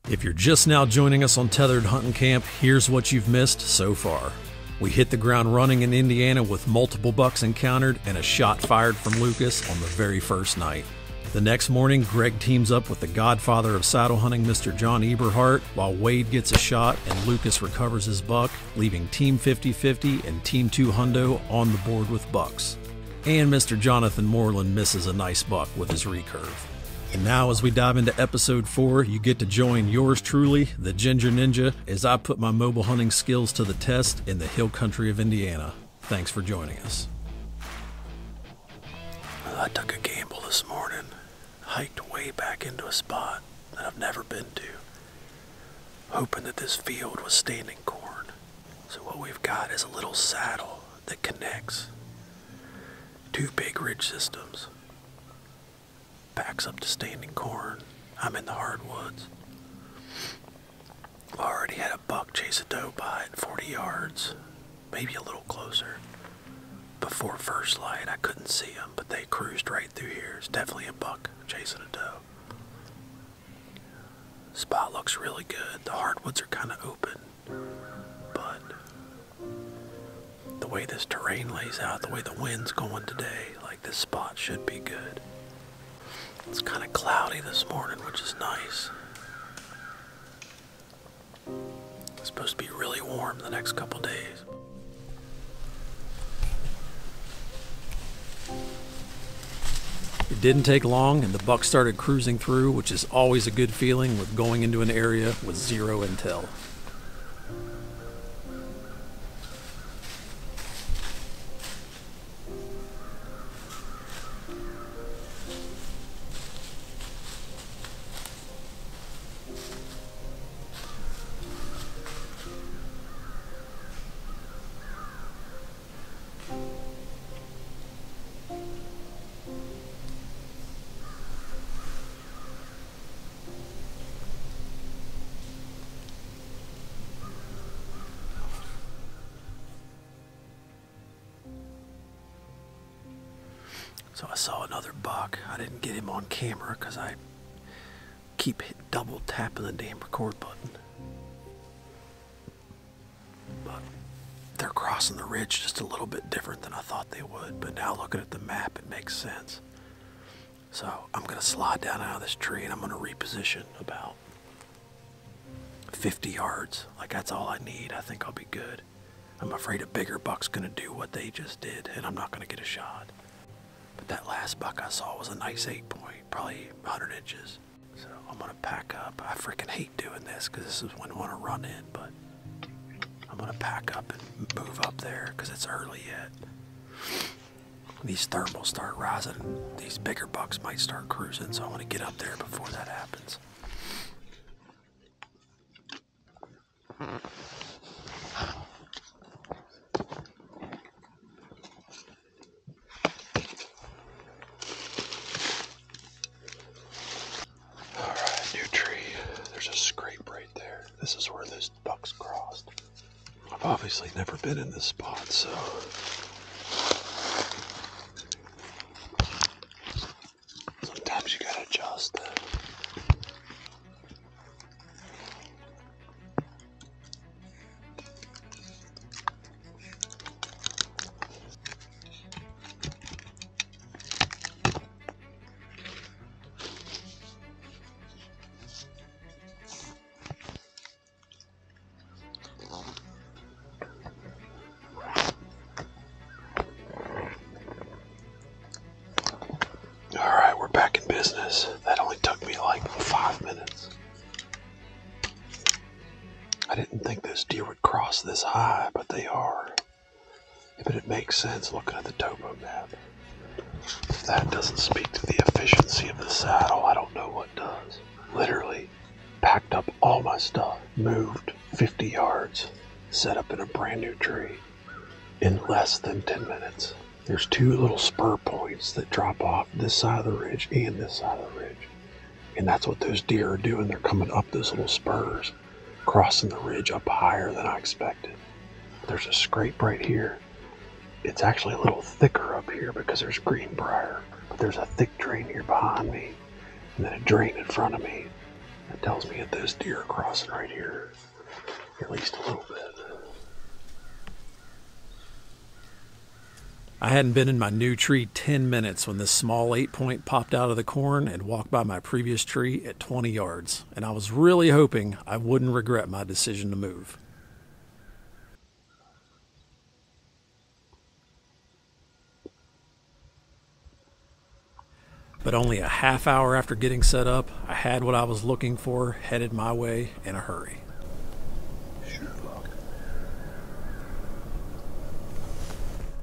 If you're just now joining us on Tethrd Huntin Camp, here's what you've missed so far. We hit the ground running in Indiana with multiple bucks encountered and a shot fired from Lucas on the very first night. The next morning, Greg teams up with the godfather of saddle hunting, Mr. John Eberhart, while Wade gets a shot and Lucas recovers his buck, leaving Team 50-50 and Team 2 Hundo on the board with bucks. And Mr. Jonathan Moreland misses a nice buck with his recurve. And now as we dive into episode 4, you get to join yours truly, the Ginger Ninja, as I put my mobile hunting skills to the test in the hill country of Indiana. Thanks for joining us. I took a gamble this morning, hiked way back into a spot that I've never been to, hoping that this field was standing corn. So what we've got is a little saddle that connects two big ridge systems. Backs up to standing corn. I'm in the hardwoods. I already had a buck chase a doe by at 40 yards, maybe a little closer. Before first light, I couldn't see them, but they cruised right through here. It's definitely a buck chasing a doe. Spot looks really good. The hardwoods are kind of open, but the way this terrain lays out, the way the wind's going today, like this spot should be good. It's kind of cloudy this morning, which is nice. It's supposed to be really warm the next couple days. It didn't take long and the buck started cruising through, which is always a good feeling with going into an area with zero intel. So I saw another buck. I didn't get him on camera because I keep double tapping the damn record button. But they're crossing the ridge just a little bit different than I thought they would. But now looking at the map, it makes sense. So I'm going to slide down out of this tree and I'm going to reposition about 50 yards. Like that's all I need. I think I'll be good. I'm afraid a bigger buck's going to do what they just did and I'm not going to get a shot. But that last buck I saw was a nice 8-point, probably 100 inches. So I'm going to pack up. I freaking hate doing this because this is when I want to run in, but I'm going to pack up and move up there because it's early yet. These thermals start rising, these bigger bucks might start cruising, so I want to get up there before that happens. This is where those bucks crossed. I've obviously never been in this spot, so sometimes you gotta adjust. Alright, we're back in business. That only took me like 5 minutes. I didn't think those deer would cross this high, but they are. But it makes sense looking at the topo map. If that doesn't speak to the efficiency of the saddle, I don't know what does. Literally packed up all my stuff, moved 50 yards, set up in a brand new tree in less than 10 minutes. There's two little spur points that drop off this side of the ridge and this side of the ridge. And that's what those deer are doing. They're coming up those little spurs, crossing the ridge up higher than I expected. There's a scrape right here. It's actually a little thicker up here because there's greenbrier. But there's a thick drain here behind me, and then a drain in front of me. That tells me that those deer are crossing right here. At least a little bit. I hadn't been in my new tree 10 minutes when this small 8-point popped out of the corn and walked by my previous tree at 20 yards, and I was really hoping I wouldn't regret my decision to move. But only a half hour after getting set up, I had what I was looking for headed my way in a hurry.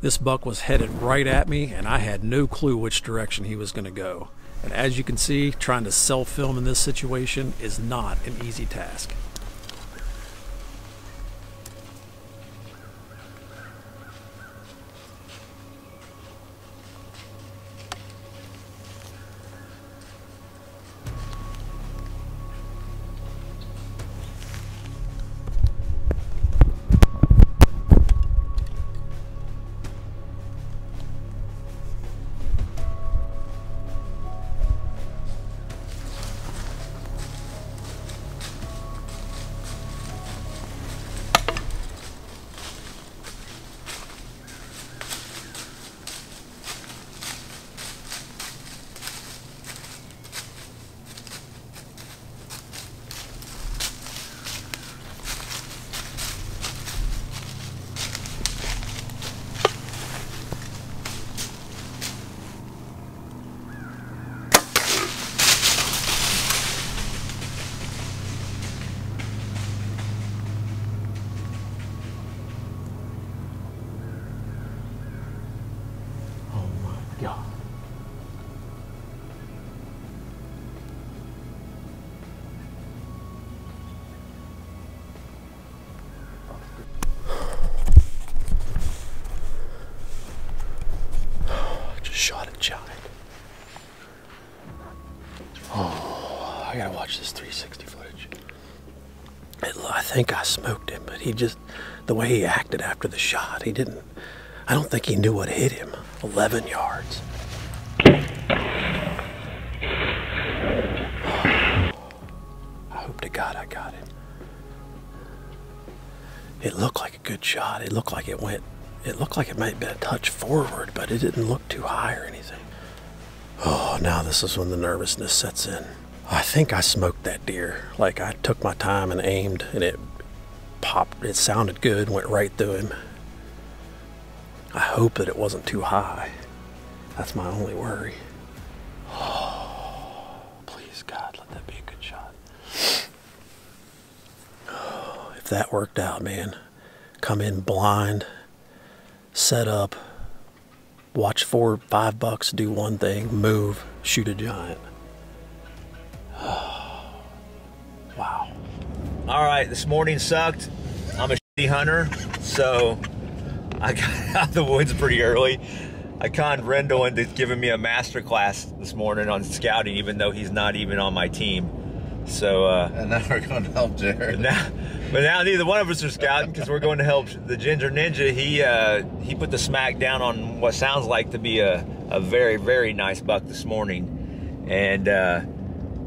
This buck was headed right at me, and I had no clue which direction he was going to go. And as you can see, trying to self-film in this situation is not an easy task. Yeah. Just shot a giant. Oh, I gotta watch this 360 footage. I think I smoked him, but he just, the way he acted after the shot, he didn't, I don't think he knew what hit him. 11 yards. I hope to God I got him. It looked like a good shot. It looked like it went, it looked like it might have been a touch forward, but it didn't look too high or anything. Oh, now this is when the nervousness sets in. I think I smoked that deer. Like, I took my time and aimed, and it popped. It sounded good, went right through him. I hope that it wasn't too high. That's my only worry. Oh, please, God, let that be a good shot. Oh, if that worked out, man, come in blind, set up, watch 4 or 5 bucks do one thing, move, shoot a giant. Wow. All right, this morning sucked. I'm a shitty hunter, so I got out of the woods pretty early. I conned Rendell into giving me a master class this morning on scouting, even though he's not even on my team. So and now we're going to help Jared. But now neither one of us are scouting because we're going to help the Ginger Ninja. He put the smack down on what sounds like to be a very, very nice buck this morning, and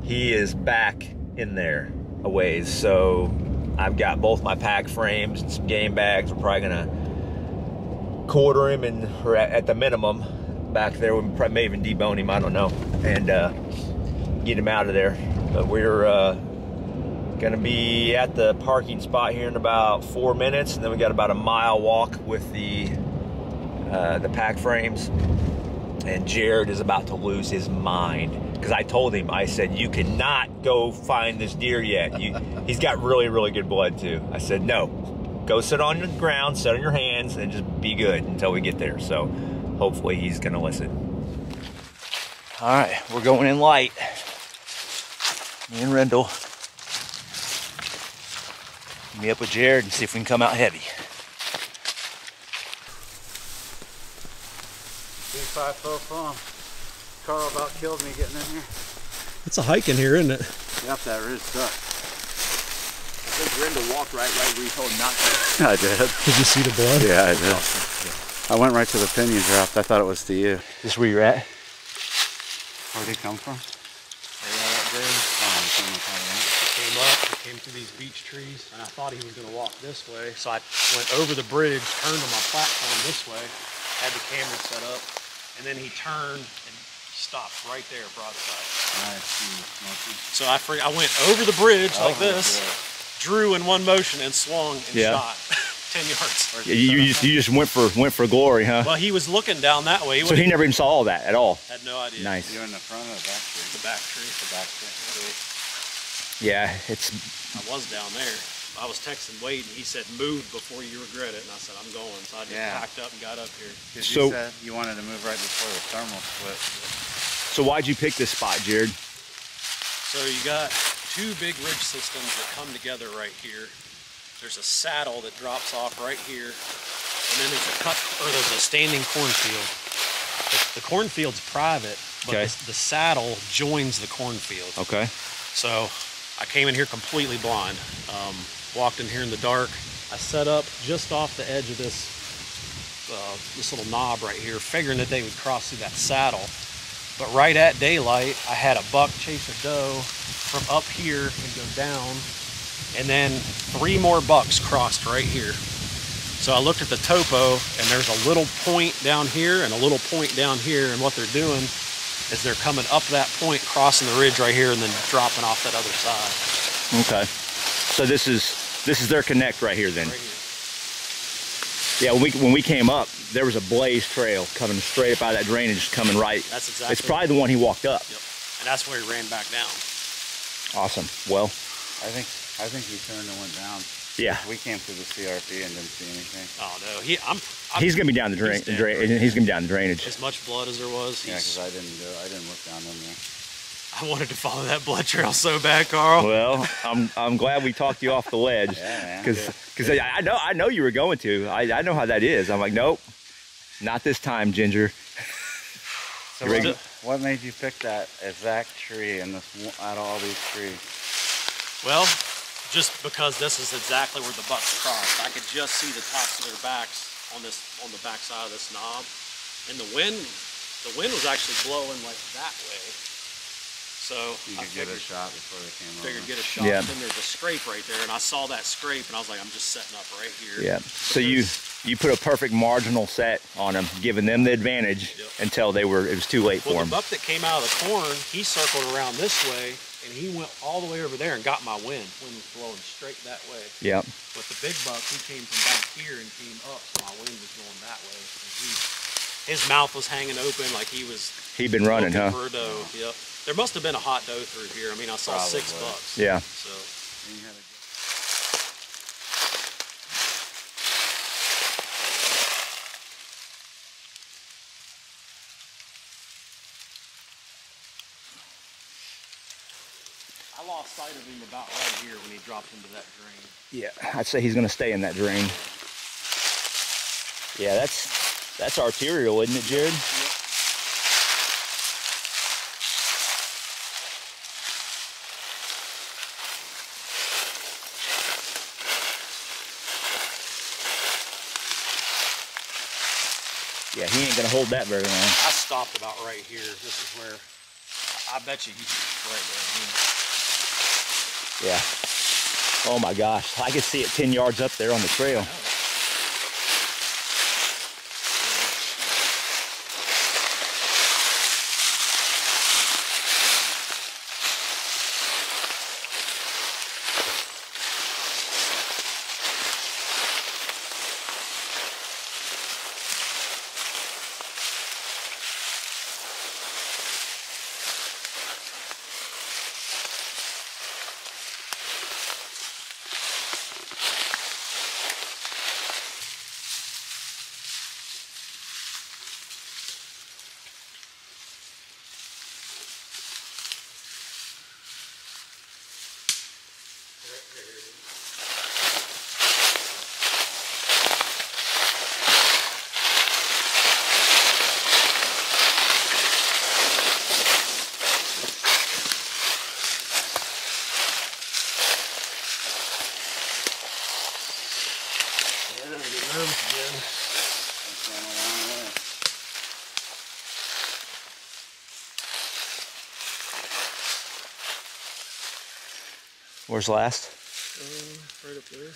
he is back in there a ways. So I've got both my pack frames and some game bags. We're probably gonna quarter him or at the minimum back there. We probably may even debone him, I don't know, and get him out of there. But we're gonna be at the parking spot here in about 4 minutes, and then we got about a mile walk with the pack frames. And Jared is about to lose his mind because I told him, I said, you cannot go find this deer yet. He's got really, really good blood too. I said, no, go sit on the ground, sit on your hands, and just be good until we get there. So hopefully he's gonna listen. All right, we're going in light. Me and Rendell. Me up with Jared and see if we can come out heavy. 5-foot farm. Carl about killed me getting in here. It's a hike in here, isn't it? Yep, that is tough. I think Rendell walked right where you told him not to. I did. Did you see the blood? Yeah, I did. I went right to the pinion drop. I thought it was to you. Is this where you're at? Where'd he come from? Yeah, that Oh, up. He came through these beech trees, and I thought he was going to walk this way. So I went over the bridge, turned on my platform this way, had the camera set up, and then he turned and stopped right there, broadside. So I went over the bridge like this, drew in one motion, and swung and shot 10 yards. You just went for glory, huh? Well, he was looking down that way. So he never even saw all that at all? Had no idea. Nice. You're in the front of the back tree. The back tree. The back tree. Yeah, it's... I was down there. I was texting Wade, and he said, move before you regret it. And I said, I'm going. So I just packed up and got up here. Because you said you wanted to move right before the thermal split. So why'd you pick this spot, Jared? So you got two big ridge systems that come together right here. There's a saddle that drops off right here. And then there's a standing cornfield. The cornfield's private, but the saddle joins the cornfield. Okay. So I came in here completely blind. Walked in here in the dark. I set up just off the edge of this little knob right here, figuring that they would cross through that saddle. But right at daylight, I had a buck chase a doe from up here and go down. And then 3 more bucks crossed right here. So I looked at the topo, and there's a little point down here and a little point down here. And what they're doing is they're coming up that point, crossing the ridge right here, and then dropping off that other side. Okay. So this is their connect right here then. Right Yeah, here. when we came up, there was a blaze trail coming straight up out of that drainage, coming right. That's exactly. It's probably the one he walked up. Yep. And that's where he ran back down. Awesome. Well, I think he turned and went down. yeah. We came through the CRP and didn't see anything. Oh no, He's gonna be down the drain. He's gonna be down the drainage. As much blood as there was. Yeah, because I didn't look down in there. I wanted to follow that blood trail so bad, Carl. Well, I'm glad we talked you off the ledge, because I know you were going to. I know how that is. I'm like, nope, not this time, Ginger. So what made you pick that exact tree and out of all these trees? Well, just because this is exactly where the bucks crossed. I could just see the tops of their backs on the back side of this knob, and the wind was actually blowing like that way. So you could get a shot before they came over. Get a shot. Yeah. Then there's a scrape right there, and I saw that scrape, and I was like, I'm just setting up right here. Yeah. So you put a perfect marginal set on them, giving them the advantage until it was too late for them. The buck that came out of the corn, he circled around this way, and he went all the way over there and got my wind. Wind was blowing straight that way. Yeah. But the big buck, he came from back here and came up, so my wind was going that way. And his mouth was hanging open like he'd been running, huh? For a doe. Yep. There must have been a hot doe through here. I mean, I saw Probably. 6 bucks. Yeah. So. I lost sight of him about right here when he dropped into that drain. Yeah, I'd say he's going to stay in that drain. Yeah, that's arterial, isn't it, Jared? Yep. Yeah, he ain't going to hold that very long. I stopped about right here. This is where I bet you he's right there. Yeah. Oh my gosh, I could see it 10 yards up there on the trail. Where's last? Right up there.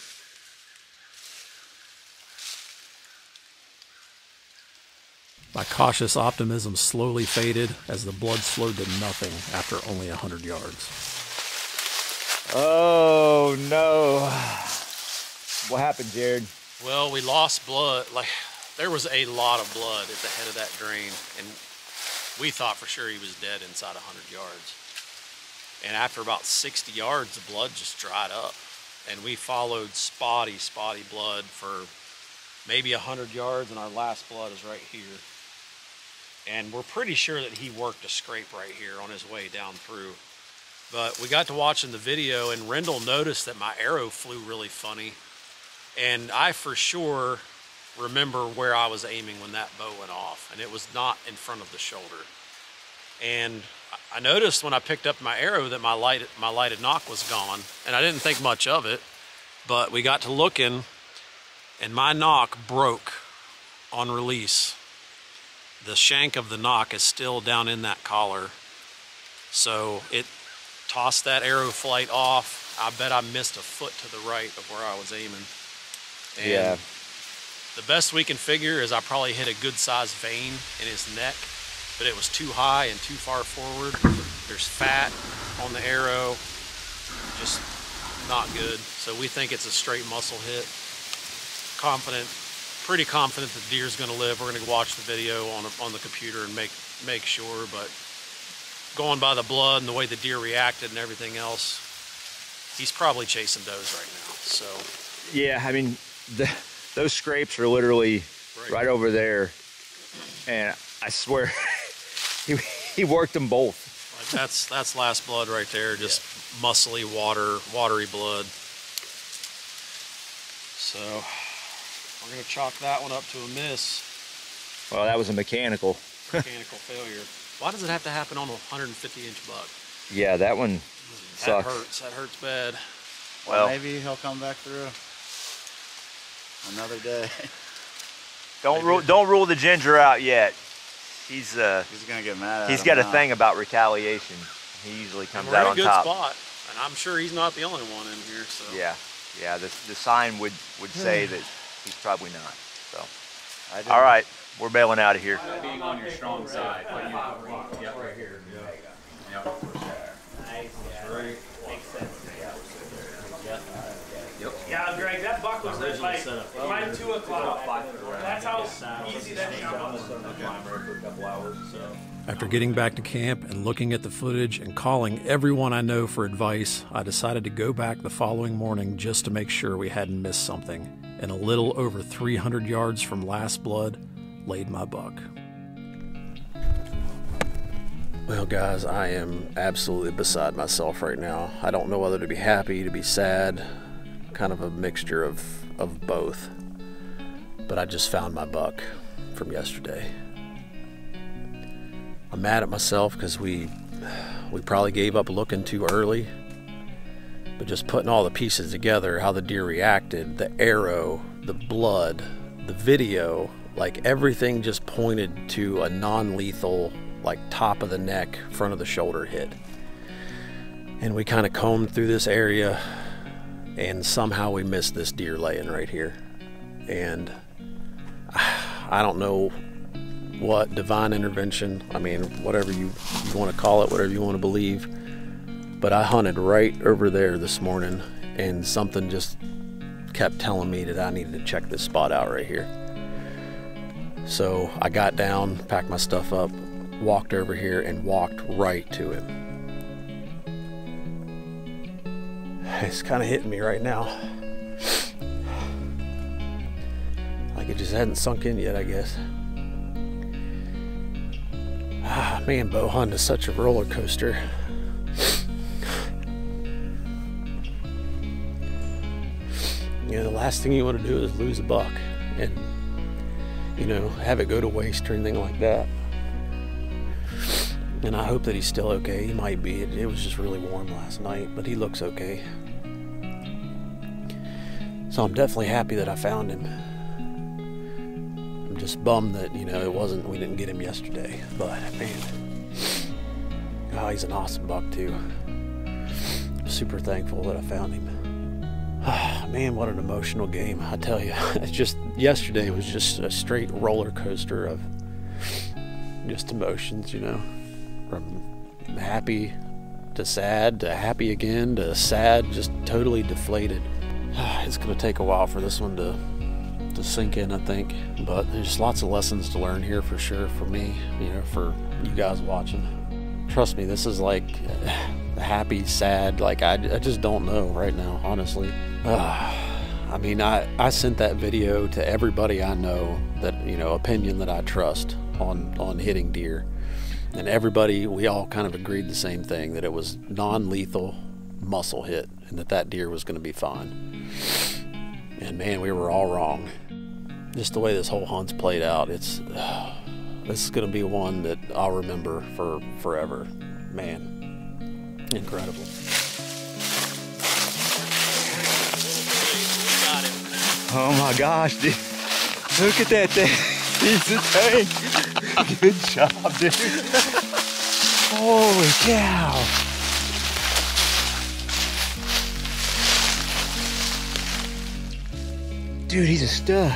My cautious optimism slowly faded as the blood slowed to nothing after only 100 yards. Oh no. What happened, Jared? Well, we lost blood. Like, there was a lot of blood at the head of that drain, and we thought for sure he was dead inside 100 yards. And after about 60 yards, the blood just dried up. And we followed spotty blood for maybe 100 yards, and our last blood is right here. And we're pretty sure that he worked a scrape right here on his way down through. But we got to watching the video, and Rendell noticed that my arrow flew really funny. And I for sure remember where I was aiming when that bow went off, and it was not in front of the shoulder. And I noticed when I picked up my arrow that my lighted knock was gone, and I didn't think much of it. But we got to looking, and my knock broke on release. The shank of the knock is still down in that collar. So it tossed that arrow flight off. I bet I missed a foot to the right of where I was aiming. And yeah. The best we can figure is I probably hit a good sized vein in his neck, but it was too high and too far forward. There's fat on the arrow, just not good. So we think it's a straight muscle hit. Pretty confident the deer's gonna live. We're gonna watch the video on the computer and make sure, but going by the blood and the way the deer reacted and everything else, he's probably chasing does right now. So yeah, I mean, those scrapes are literally right over there, and I swear he worked them both. Like that's last blood right there, just muscly watery blood. So we're gonna chalk that one up to a miss. Well, that was a mechanical failure. Why does it have to happen on a 150-inch buck? Yeah, that one sucks. That hurts bad. Well, maybe he'll come back through another day. Don't rule the Ginger out yet. He's gonna get mad at He's him got now. a thing about retaliation. He usually comes out on top. We're in a good spot, and I'm sure he's not the only one in here. So yeah. The sign would say that he's probably not. So all right, we're bailing out of here. Being on your strong side, right here. Yeah, Greg, that buck was like right 2 o'clock. That's how easy that shot was. After getting back to camp and looking at the footage and calling everyone I know for advice, I decided to go back the following morning just to make sure we hadn't missed something. And a little over 300 yards from last blood laid my buck. Well, guys, I am absolutely beside myself right now. I don't know whether to be happy, to be sad, kind of a mixture of both. But I just found my buck from yesterday. I'm mad at myself because we probably gave up looking too early. But just putting all the pieces together, how the deer reacted, the arrow, the blood, the video, like everything just pointed to a non-lethal, like top of the neck, front of the shoulder hit. And we kind of combed through this area, and somehow we missed this deer laying right here. And I don't know what divine intervention, I mean, whatever you want to call it, whatever you want to believe, but I hunted right over there this morning, and something just kept telling me that I needed to check this spot out right here. So I got down, packed my stuff up, walked over here, and walked right to him. It's kind of hitting me right now. Like it just hadn't sunk in yet, I guess. Man, bow hunting is such a roller coaster. You know, the last thing you want to do is lose a buck and, you know, have it go to waste or anything like that. And I hope that he's still okay. He might be. It was just really warm last night, but he looks okay. So I'm definitely happy that I found him. I'm just bummed that, you know, we didn't get him yesterday. But man, oh, he's an awesome buck too. super thankful that I found him. Man, what an emotional game, I tell you. It's just, yesterday was just a straight roller coaster of just emotions, you know, from happy to sad to happy again to sad, just totally deflated. It's going to take a while for this one to sink in, I think, but there's lots of lessons to learn here for sure, for me, you know, for you guys watching. Trust me, this is like happy, sad, like I just don't know right now, honestly. I mean, I sent that video to everybody I know that, you know, opinion that I trust on hitting deer, and everybody, we all kind of agreed the same thing, that it was non-lethal muscle hit and that deer was going to be fine. And man, we were all wrong. Just the way this whole hunt's played out, this is going to be one that I'll remember for forever. Man, incredible. Oh my gosh, dude. Look at that thing. He's a tank. Good job, dude. Holy cow. Dude, he's a stud.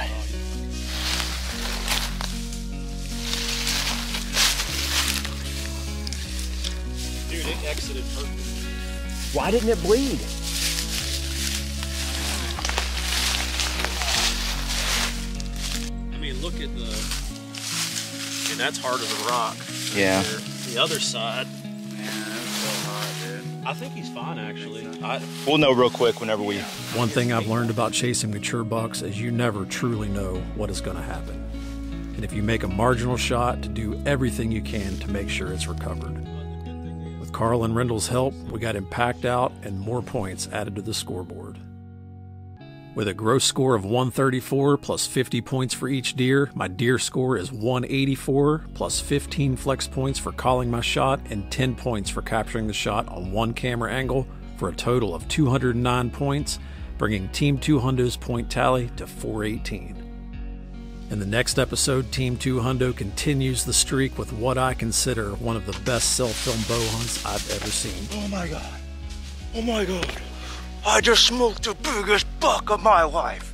Dude, it exited perfect. Why didn't it bleed? I mean, look at and that's hard as a rock. Yeah. The other side. Man, that's so hot, dude. I think he's fine, actually. We'll know real quick whenever we... One thing I've learned about chasing mature bucks is you never truly know what is going to happen. And if you make a marginal shot, to do everything you can to make sure it's recovered. With Carl and Rendell's help, we got him packed out and more points added to the scoreboard. With a gross score of 134 plus 50 points for each deer, my deer score is 184 plus 15 flex points for calling my shot and 10 points for capturing the shot on one camera angle, for a total of 209 points, bringing Team 2 Hundo's point tally to 418. In the next episode, Team 2 Hundo continues the streak with what I consider one of the best self-film bow hunts I've ever seen. Oh my God. Oh my God. I just smoked the biggest buck of my life.